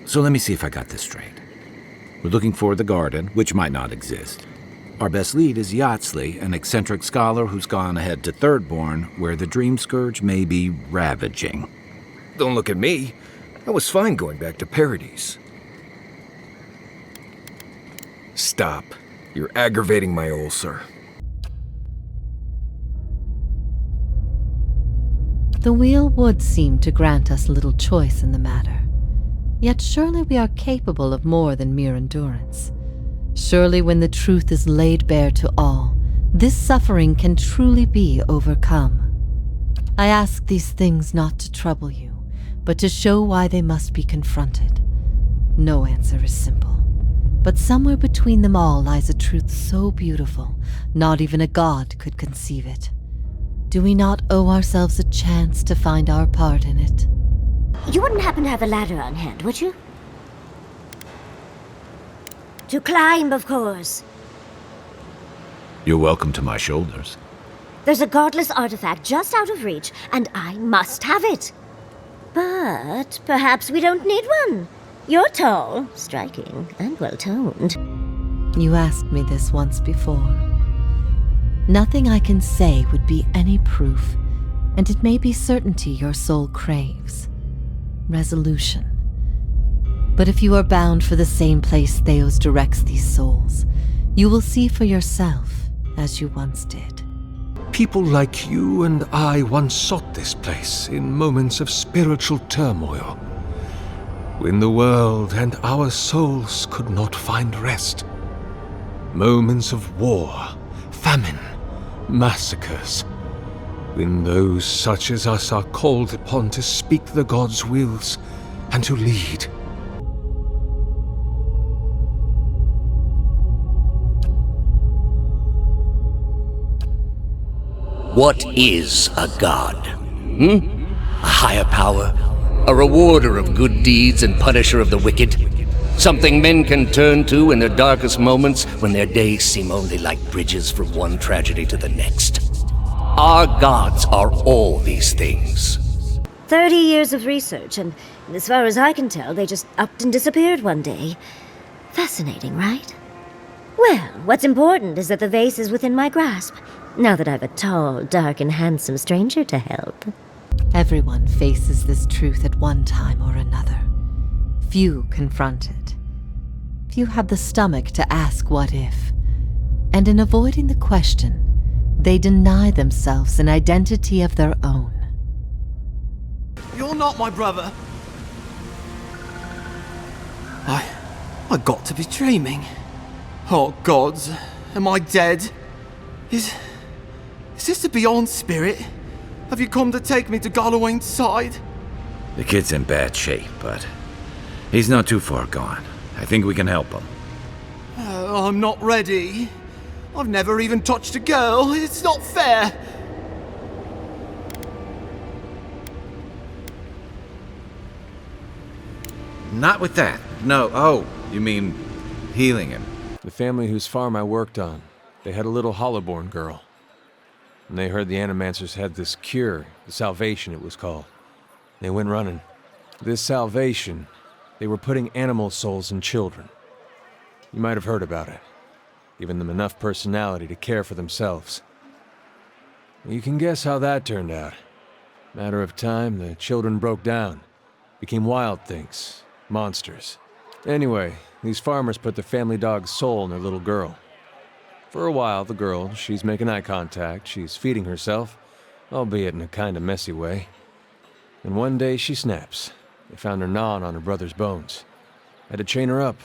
So let me see if I got this straight. We're looking for the garden, which might not exist. Our best lead is Yatsley, an eccentric scholar who's gone ahead to Thirdborn, where the Dream Scourge may be ravaging. Don't look at me. I was fine going back to Paradis. Stop. You're aggravating my ulcer. The wheel would seem to grant us little choice in the matter. Yet surely we are capable of more than mere endurance. Surely when the truth is laid bare to all, this suffering can truly be overcome. I ask these things not to trouble you, but to show why they must be confronted. No answer is simple, but somewhere between them all lies a truth so beautiful, not even a god could conceive it. Do we not owe ourselves a chance to find our part in it? You wouldn't happen to have a ladder on hand, would you? To climb, of course. You're welcome to my shoulders. There's a godless artifact just out of reach, and I must have it. But perhaps we don't need one. You're tall, striking, and well-toned. You asked me this once before. Nothing I can say would be any proof, and it may be certainty your soul craves. Resolution. But if you are bound for the same place Theos directs these souls, you will see for yourself, as you once did. People like you and I once sought this place in moments of spiritual turmoil, when the world and our souls could not find rest. Moments of war, famine, massacres, when those such as us are called upon to speak the gods' wills and to lead. What is a god? A higher power? A rewarder of good deeds and punisher of the wicked? Something men can turn to in their darkest moments when their days seem only like bridges from one tragedy to the next? Our gods are all these things. 30 years of research, and as far as I can tell, they just upped and disappeared one day. Fascinating, right? Well, what's important is that the vase is within my grasp, now that I've a tall, dark, and handsome stranger to help. Everyone faces this truth at one time or another. Few confront it. Few have the stomach to ask what if. And in avoiding the question, they deny themselves an identity of their own. You're not my brother. I got to be dreaming. Oh gods, am I dead? Is this the Beyond Spirit? Have you come to take me to Gallowayne's side? The kid's in bad shape, but he's not too far gone. I think we can help him. I'm not ready. I've never even touched a girl. It's not fair. Not with that. No. Oh, you mean healing him. The family whose farm I worked on, they had a little hollowborn girl. And they heard the Animancers had this cure, the Salvation it was called. They went running. This Salvation, they were putting animal souls in children. You might have heard about it, giving them enough personality to care for themselves. You can guess how that turned out. Matter of time, the children broke down, became wild things, monsters. Anyway, these farmers put the family dog's soul in their little girl. For a while, the girl, she's making eye contact, she's feeding herself, albeit in a kind of messy way. And one day she snaps. They found her gnawing on her brother's bones. Had to chain her up,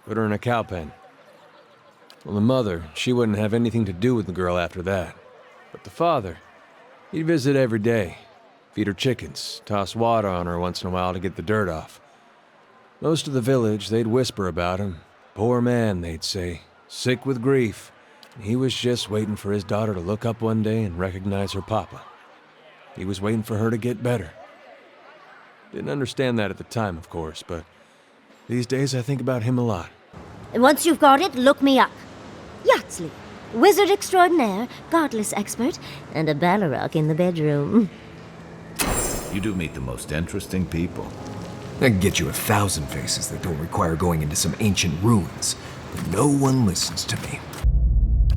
put her in a cow pen. Well, the mother, she wouldn't have anything to do with the girl after that. But the father, he'd visit every day, feed her chickens, toss water on her once in a while to get the dirt off. Most of the village, they'd whisper about him. Poor man, they'd say, sick with grief. He was just waiting for his daughter to look up one day and recognize her papa. He was waiting for her to get better. Didn't understand that at the time, of course, but these days I think about him a lot. And once you've got it, look me up. Yatsley, wizard extraordinaire, godless expert, and a Ballarok in the bedroom. You do meet the most interesting people. I can get you 1,000 faces that don't require going into some ancient ruins, but no one listens to me.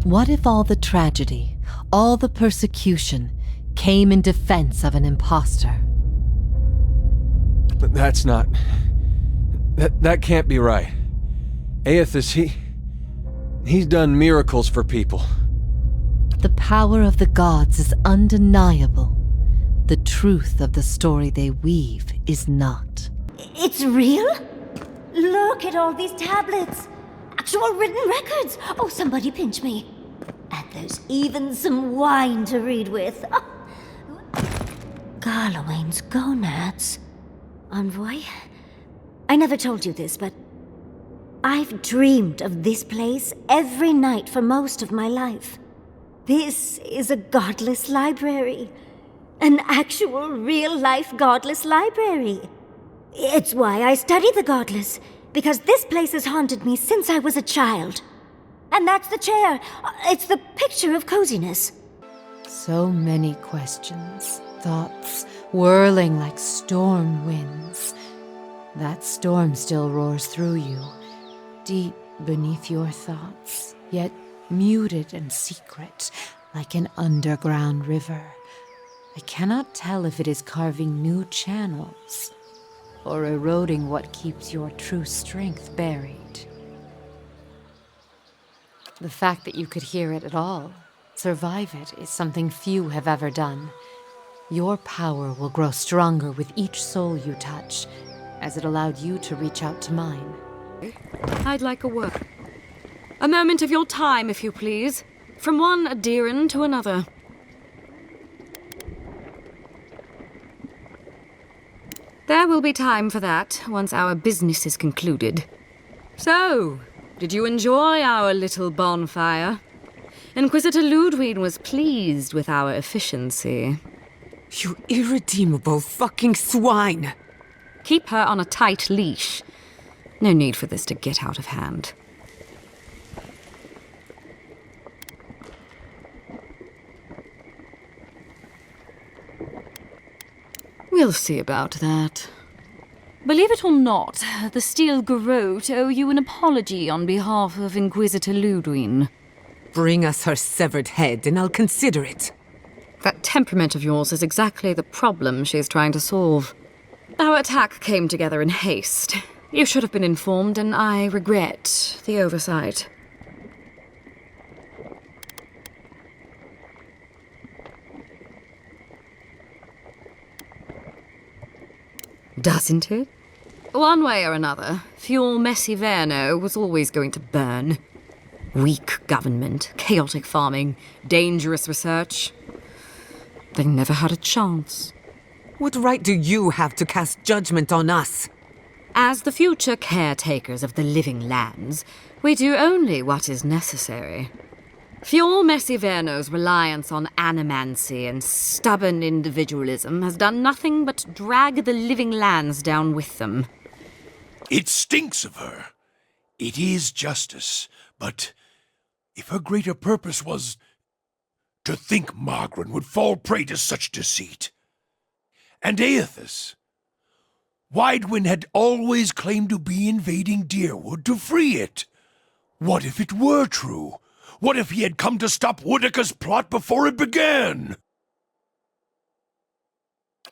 What if all the tragedy, all the persecution, came in defense of an imposter? But that's not... That can't be right. Aethys, he's done miracles for people. The power of the gods is undeniable. The truth of the story they weave is not. It's real? Look at all these tablets. Actual written records. Oh, somebody pinch me. And there's even some wine to read with. Oh. Garlawain's gonads. Envoy? I never told you this, but I've dreamed of this place every night for most of my life. This is a godless library. An actual, real-life godless library. It's why I study the godless, because this place has haunted me since I was a child. And that's the chair. It's the picture of coziness. So many questions, thoughts, whirling like storm winds. That storm still roars through you, deep beneath your thoughts, yet muted and secret, like an underground river. I cannot tell if it is carving new channels, or eroding what keeps your true strength buried. The fact that you could hear it at all, survive it, is something few have ever done. Your power will grow stronger with each soul you touch, as it allowed you to reach out to mine. I'd like a word. A moment of your time, if you please. From one Adiran to another. There will be time for that once our business is concluded. So, did you enjoy our little bonfire? Inquisitor Ludwig was pleased with our efficiency. You irredeemable fucking swine! Keep her on a tight leash. No need for this to get out of hand. We'll see about that. Believe it or not, the Steel Garrote owe you an apology on behalf of Inquisitor Ludwig. Bring us her severed head and I'll consider it. That temperament of yours is exactly the problem she's trying to solve. Our attack came together in haste. You should have been informed, and I regret the oversight. Doesn't it? One way or another, Fior Messiverno was always going to burn. Weak government, chaotic farming, dangerous research. They never had a chance. What right do you have to cast judgment on us? As the future caretakers of the living lands, we do only what is necessary. Fior Messiverno's reliance on animancy and stubborn individualism has done nothing but drag the living lands down with them. It stinks of her. It is justice, but if her greater purpose was to think Margaret would fall prey to such deceit. And Aethys, Widewind had always claimed to be invading Deerwood to free it. What if it were true? What if he had come to stop Woodica's plot before it began?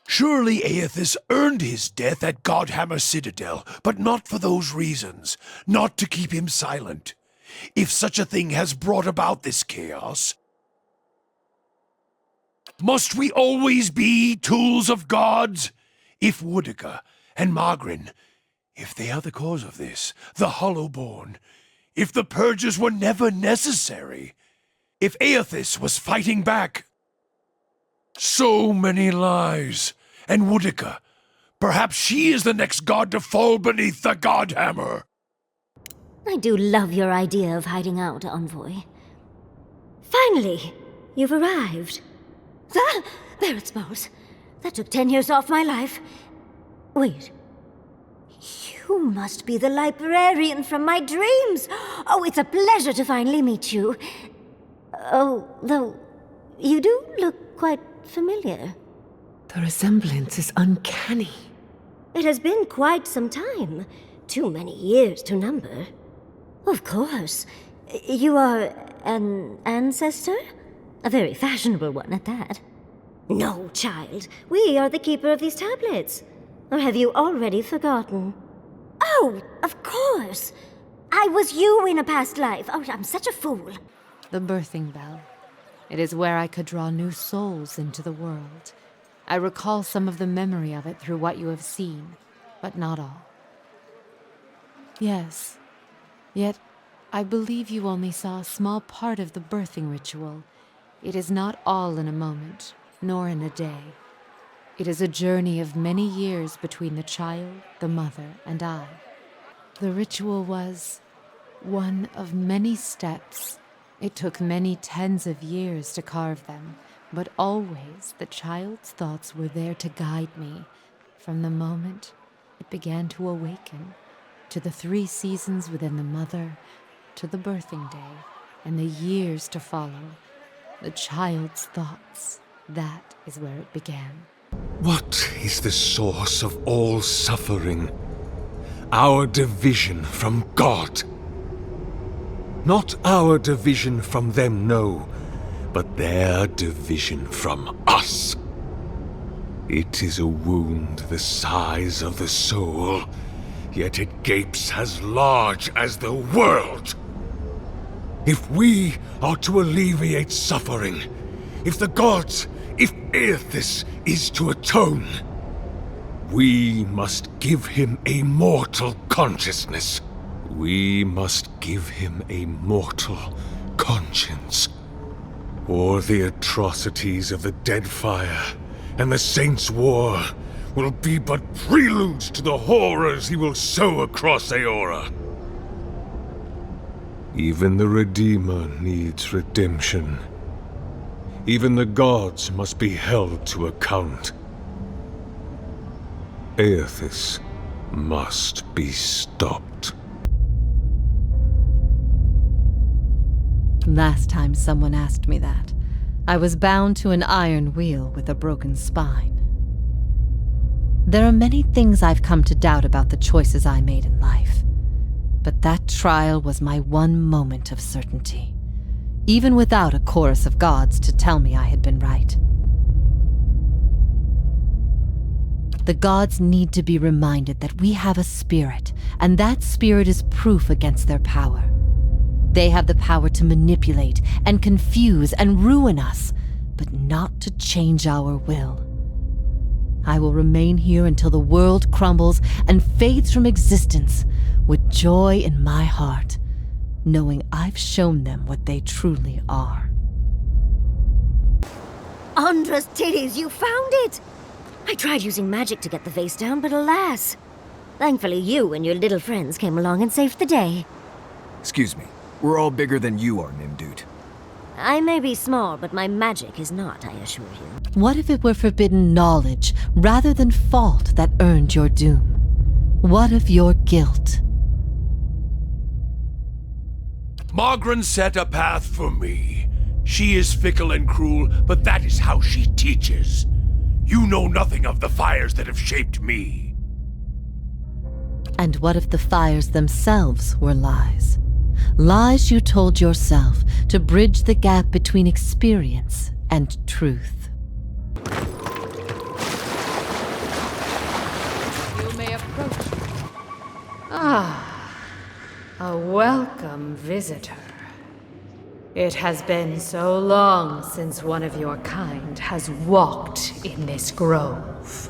Surely Aethys earned his death at Godhammer Citadel, but not for those reasons, not to keep him silent. If such a thing has brought about this chaos, must we always be tools of gods? If Woodica and Margrin, if they are the cause of this, the Hollowborn, if the purges were never necessary, if Aethys was fighting back. So many lies, and Woodica, perhaps she is the next god to fall beneath the Godhammer. I do love your idea of hiding out, Envoy. Finally, you've arrived. Ah, there it smells. That took 10 years off my life. Wait. You must be the librarian from my dreams. Oh, it's a pleasure to finally meet you. Oh, though, you do look quite familiar. The resemblance is uncanny. It has been quite some time. Too many years to number. Of course. You are an ancestor? A very fashionable one at that. No, child. We are the keeper of these tablets. Or have you already forgotten? Oh, of course. I was you in a past life. Oh, I'm such a fool. The birthing bell. It is where I could draw new souls into the world. I recall some of the memory of it through what you have seen, but not all. Yes, yet I believe you only saw a small part of the birthing ritual. It is not all in a moment, nor in a day. It is a journey of many years between the child, the mother, and I. The ritual was one of many steps. It took many tens of years to carve them, but always the child's thoughts were there to guide me from the moment it began to awaken, to the 3 seasons within the mother, to the birthing day, and the years to follow. The child's thoughts, that is where it began. What is the source of all suffering? Our division from God. Not our division from them, no, but their division from us. It is a wound the size of the soul, yet it gapes as large as the world. If we are to alleviate suffering, if the gods, if Earthis is to atone, we must give him a mortal consciousness. We must give him a mortal conscience. Or the atrocities of the Deadfire and the Saints' War will be but preludes to the horrors he will sow across Eora. Even the Redeemer needs redemption. Even the gods must be held to account. Earthis must be stopped. Last time someone asked me that, I was bound to an iron wheel with a broken spine. There are many things I've come to doubt about the choices I made in life, but that trial was my one moment of certainty, even without a chorus of gods to tell me I had been right. The gods need to be reminded that we have a spirit, and that spirit is proof against their power. They have the power to manipulate and confuse and ruin us, but not to change our will. I will remain here until the world crumbles and fades from existence, with joy in my heart, knowing I've shown them what they truly are. Andra's titties, you found it! I tried using magic to get the vase down, but alas. Thankfully you and your little friends came along and saved the day. Excuse me. We're all bigger than you are, Nimdude. I may be small, but my magic is not, I assure you. What if it were forbidden knowledge rather than fault that earned your doom? What of your guilt? Margren set a path for me. She is fickle and cruel, but that is how she teaches. You know nothing of the fires that have shaped me. And what if the fires themselves were lies? Lies you told yourself to bridge the gap between experience and truth. You may approach. Ah, a welcome visitor. It has been so long since one of your kind has walked in this grove.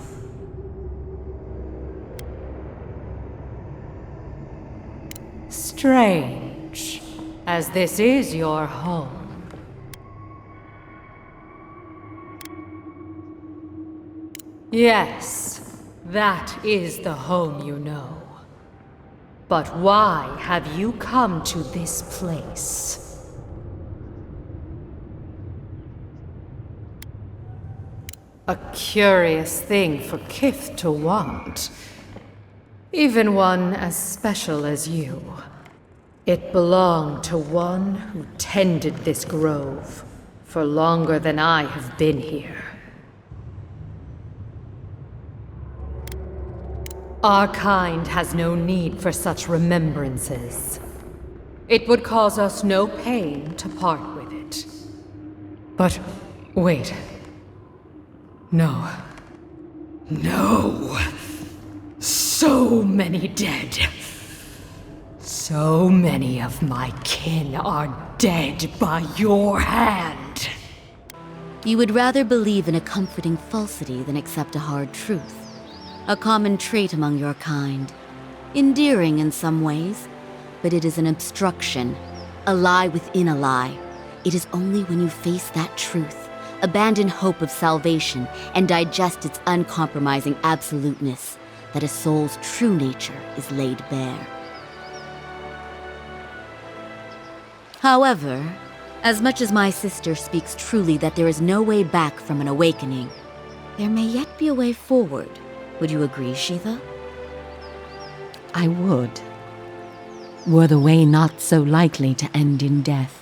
Strange, as this is your home. Yes, that is the home you know. But why have you come to this place? A curious thing for Kith to want. Even one as special as you. It belonged to one who tended this grove for longer than I have been here. Our kind has no need for such remembrances. It would cause us no pain to part with it. But wait. No. No. So many dead. So many of my kin are dead by your hand. You would rather believe in a comforting falsity than accept a hard truth. A common trait among your kind. Endearing in some ways, but it is an obstruction. A lie within a lie. It is only when you face that truth, abandon hope of salvation, and digest its uncompromising absoluteness, that a soul's true nature is laid bare. However, as much as my sister speaks truly that there is no way back from an awakening, there may yet be a way forward. Would you agree, Sheetha? I would. Were the way not so likely to end in death.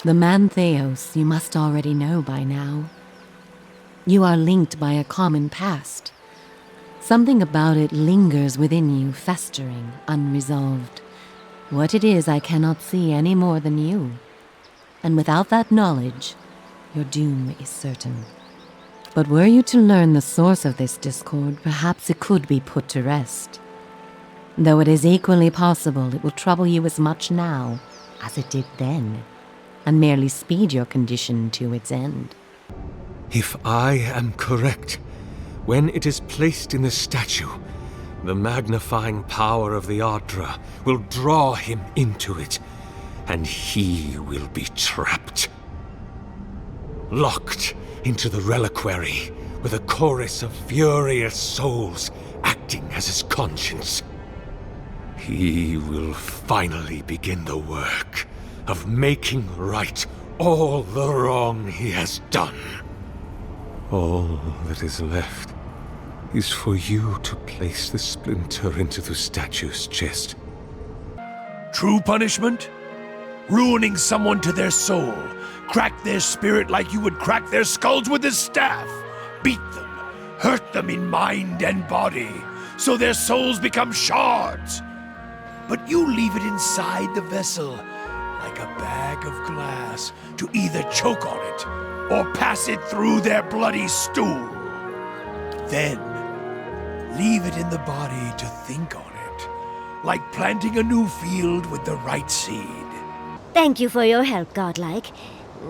The man Theos you must already know by now. You are linked by a common past. Something about it lingers within you, festering, unresolved. What it is I cannot see any more than you. And without that knowledge, your doom is certain. But were you to learn the source of this discord, perhaps it could be put to rest. Though it is equally possible it will trouble you as much now as it did then, and merely speed your condition to its end. If I am correct, when it is placed in the statue, the magnifying power of the Ardra will draw him into it, and he will be trapped. Locked into the reliquary with a chorus of furious souls acting as his conscience. He will finally begin the work of making right all the wrong he has done. All that is left is for you to place the splinter into the statue's chest. True punishment? Ruining someone to their soul. Crack their spirit like you would crack their skulls with a staff. Beat them. Hurt them in mind and body, so their souls become shards. But you leave it inside the vessel, like a bag of glass, to either choke on it or pass it through their bloody stool. Then, leave it in the body to think on it, like planting a new field with the right seed. Thank you for your help, Godlike,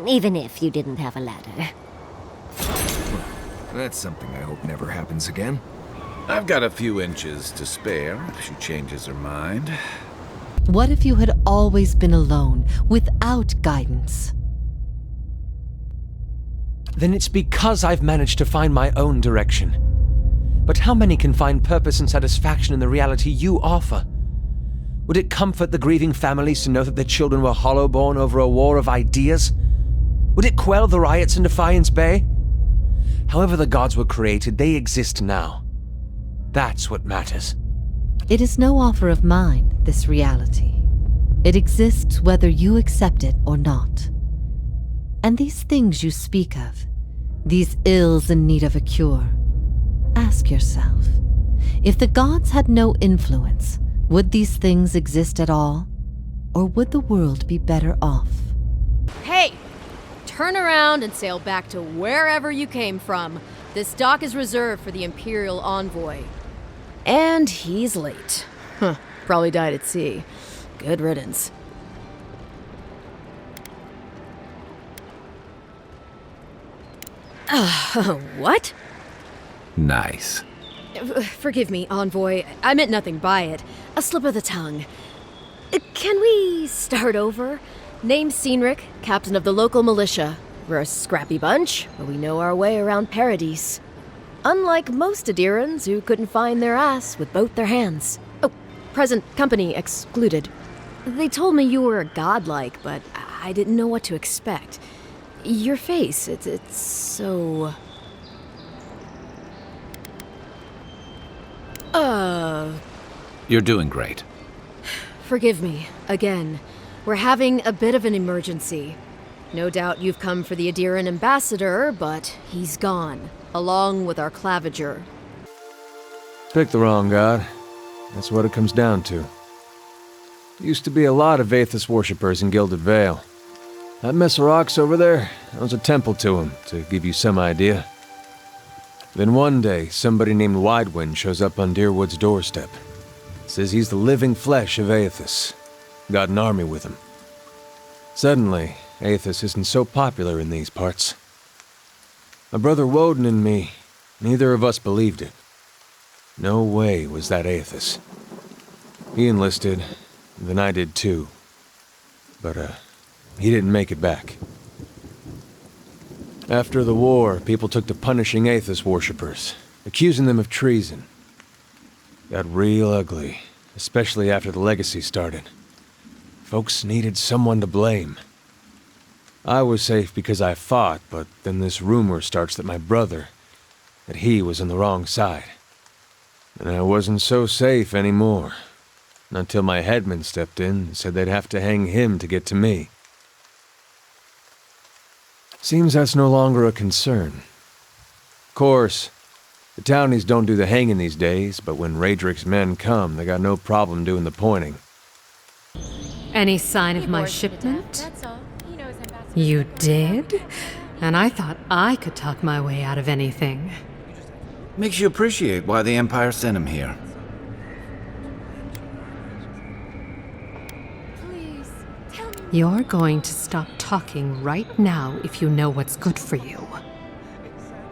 even if you didn't have a ladder. That's something I hope never happens again. I've got a few inches to spare if she changes her mind. What if you had always been alone, without guidance? Then it's because I've managed to find my own direction. But how many can find purpose and satisfaction in the reality you offer? Would it comfort the grieving families to know that their children were hollowborn over a war of ideas? Would it quell the riots in Defiance Bay? However the gods were created, they exist now. That's what matters. It is no offer of mine, this reality. It exists whether you accept it or not. And these things you speak of, these ills in need of a cure, ask yourself, if the gods had no influence, would these things exist at all? Or would the world be better off? Hey! Turn around and sail back to wherever you came from. This dock is reserved for the Imperial Envoy. And he's late. Huh, probably died at sea. Good riddance. What? Nice. Forgive me, Envoy. I meant nothing by it. A slip of the tongue. Can we start over? Name's Cynric, captain of the local militia. We're a scrappy bunch, but we know our way around Paradis. Unlike most Adirans who couldn't find their ass with both their hands. Oh, present company excluded. They told me you were godlike, but I didn't know what to expect. Your face, it's so... You're doing great. Forgive me, again. We're having a bit of an emergency. No doubt you've come for the Adiran ambassador, but he's gone. along with our claviger. Picked the wrong god. That's what it comes down to. Used to be a lot of Aethys worshippers in Gilded Vale. That mess of rocks over there, that was a temple to him, to give you some idea. Then one day, somebody named Widewind shows up on Deerwood's doorstep. Says he's the living flesh of Aethys. Got an army with him. Suddenly, Aethys isn't so popular in these parts. My brother Woden and me, neither of us believed it. No way was that Aethys. He enlisted, then I did too. But, he didn't make it back. After the war, people took to punishing Aethys worshippers, accusing them of treason. Got real ugly, especially after the legacy started. Folks needed someone to blame. I was safe because I fought, but then this rumor starts that my brother, that he was on the wrong side. And I wasn't so safe anymore. Until my headman stepped in and said they'd have to hang him to get to me. Seems that's no longer a concern. Of course, the townies don't do the hanging these days, but when Raedric's men come, they got no problem doing the pointing. Any sign of my shipment? You did? And I thought I could talk my way out of anything. Makes you appreciate why the Empire sent him here. You're going to stop talking right now if you know what's good for you.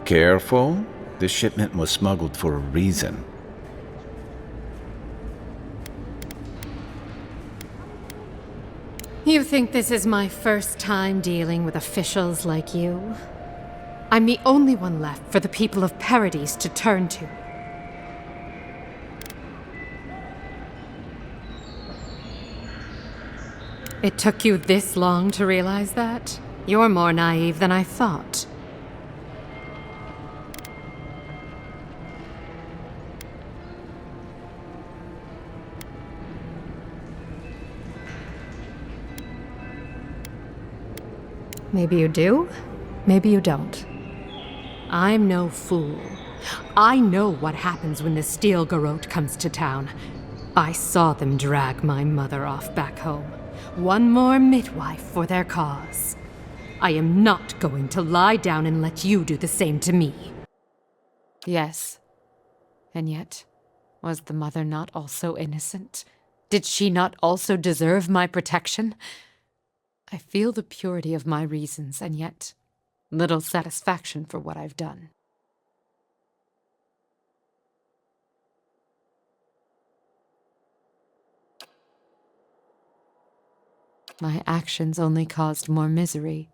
Careful. This shipment was smuggled for a reason. You think this is my first time dealing with officials like you? I'm the only one left for the people of Paradis to turn to. It took you this long to realize that? You're more naive than I thought. Maybe you do, maybe you don't. I'm no fool. I know what happens when the Steel Garrote comes to town. I saw them drag my mother off back home. One more midwife for their cause. I am not going to lie down and let you do the same to me. Yes. And yet, was the mother not also innocent? Did she not also deserve my protection? I feel the purity of my reasons, and yet little satisfaction for what I've done. My actions only caused more misery.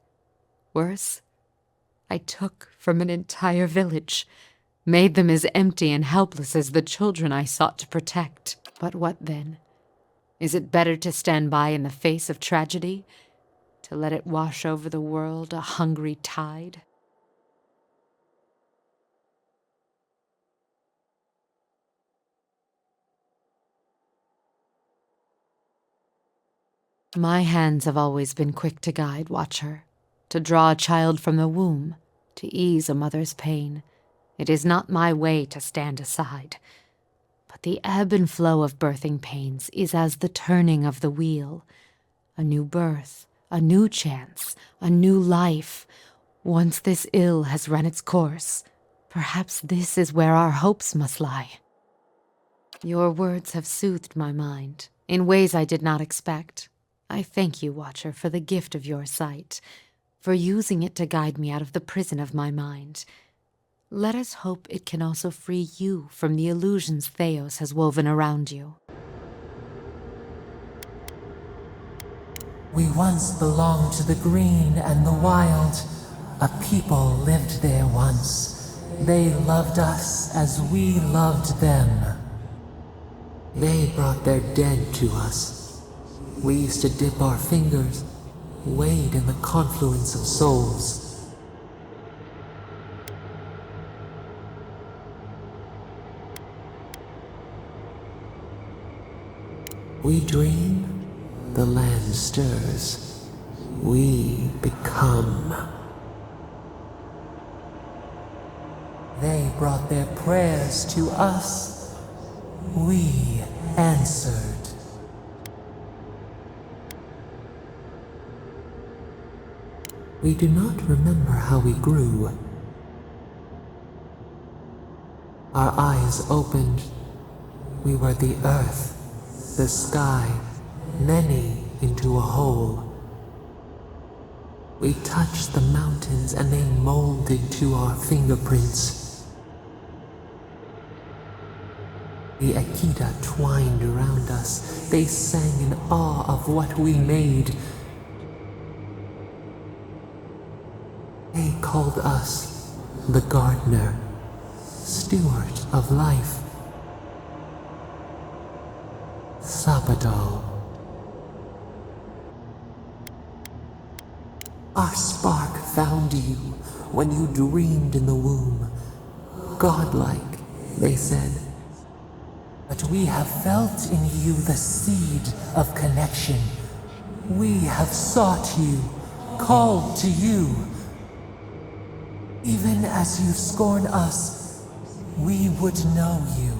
Worse, I took from an entire village, made them as empty and helpless as the children I sought to protect. But what then? Is it better to stand by in the face of tragedy? To let it wash over the world a hungry tide? My hands have always been quick to guide, Watcher, to draw a child from the womb, to ease a mother's pain. It is not my way to stand aside. But the ebb and flow of birthing pains is as the turning of the wheel. A new birth, a new chance, a new life. Once this ill has run its course, perhaps this is where our hopes must lie. Your words have soothed my mind in ways I did not expect. I thank you, Watcher, for the gift of your sight, for using it to guide me out of the prison of my mind. Let us hope it can also free you from the illusions Theos has woven around you. We once belonged to the green and the wild. A people lived there once. They loved us as we loved them. They brought their dead to us. We used to dip our fingers, wade in the confluence of souls. We dream, the land stirs. We become. brought their prayers to us. We answered. We do not remember how we grew. Our eyes opened. We were the earth, the sky, many into a whole. We touched the mountains and they molded to our fingerprints. The Akita twined around us. They sang in awe of what we made. They called us the gardener, steward of life. Sabado. Our spark found you when you dreamed in the womb. Godlike, they said. But we have felt in you the seed of connection. We have sought you, called to you. Even as you scorn us, we would know you.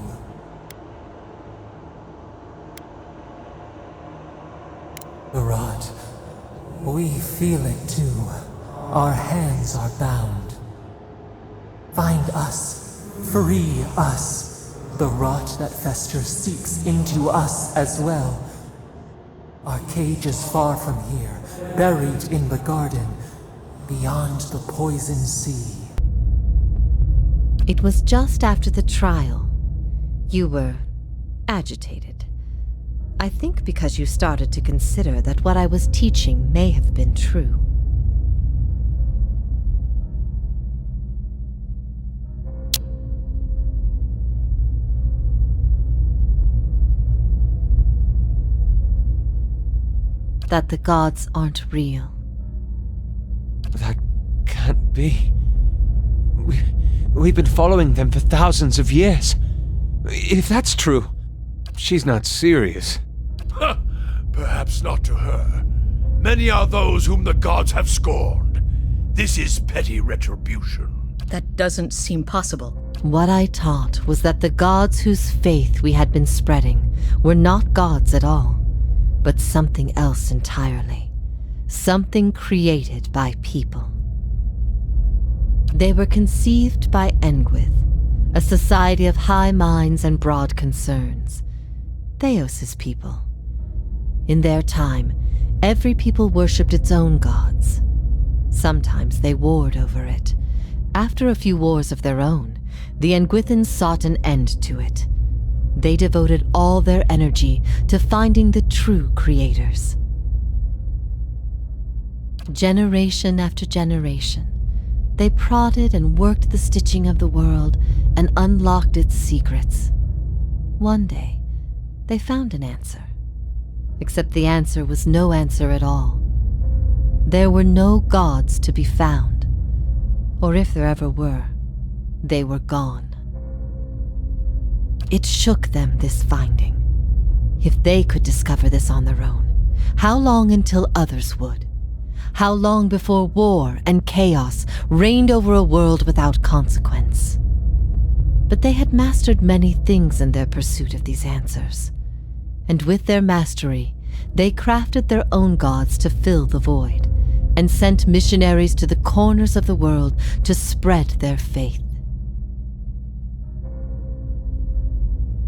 Barat, we feel it too. Our hands are bound. Find us, free us. The rot that festers seeps into us as well. Our cage is far from here, buried in the garden, beyond the poison sea. It was just after the trial. You were agitated. I think because you started to consider that what I was teaching may have been true. That the gods aren't real. That can't be. We've been following them for thousands of years. If that's true, she's not serious. Perhaps not to her. Many are those whom the gods have scorned. This is petty retribution. That doesn't seem possible. What I taught was that the gods whose faith we had been spreading were not gods at all, but something else entirely. Something created by people. They were conceived by Engwithan, a society of high minds and broad concerns. Theos's people. In their time, every people worshipped its own gods. Sometimes they warred over it. After a few wars of their own, the engwithans sought an end to it. They devoted all their energy to finding the true creators. Generation after generation, they prodded and worked the stitching of the world and unlocked its secrets. One day, they found an answer. Except the answer was no answer at all. There were no gods to be found. Or if there ever were, they were gone. It shook them, this finding. If they could discover this on their own, how long until others would? How long before war and chaos reigned over a world without consequence? But they had mastered many things in their pursuit of these answers. And with their mastery, they crafted their own gods to fill the void, and sent missionaries to the corners of the world to spread their faith.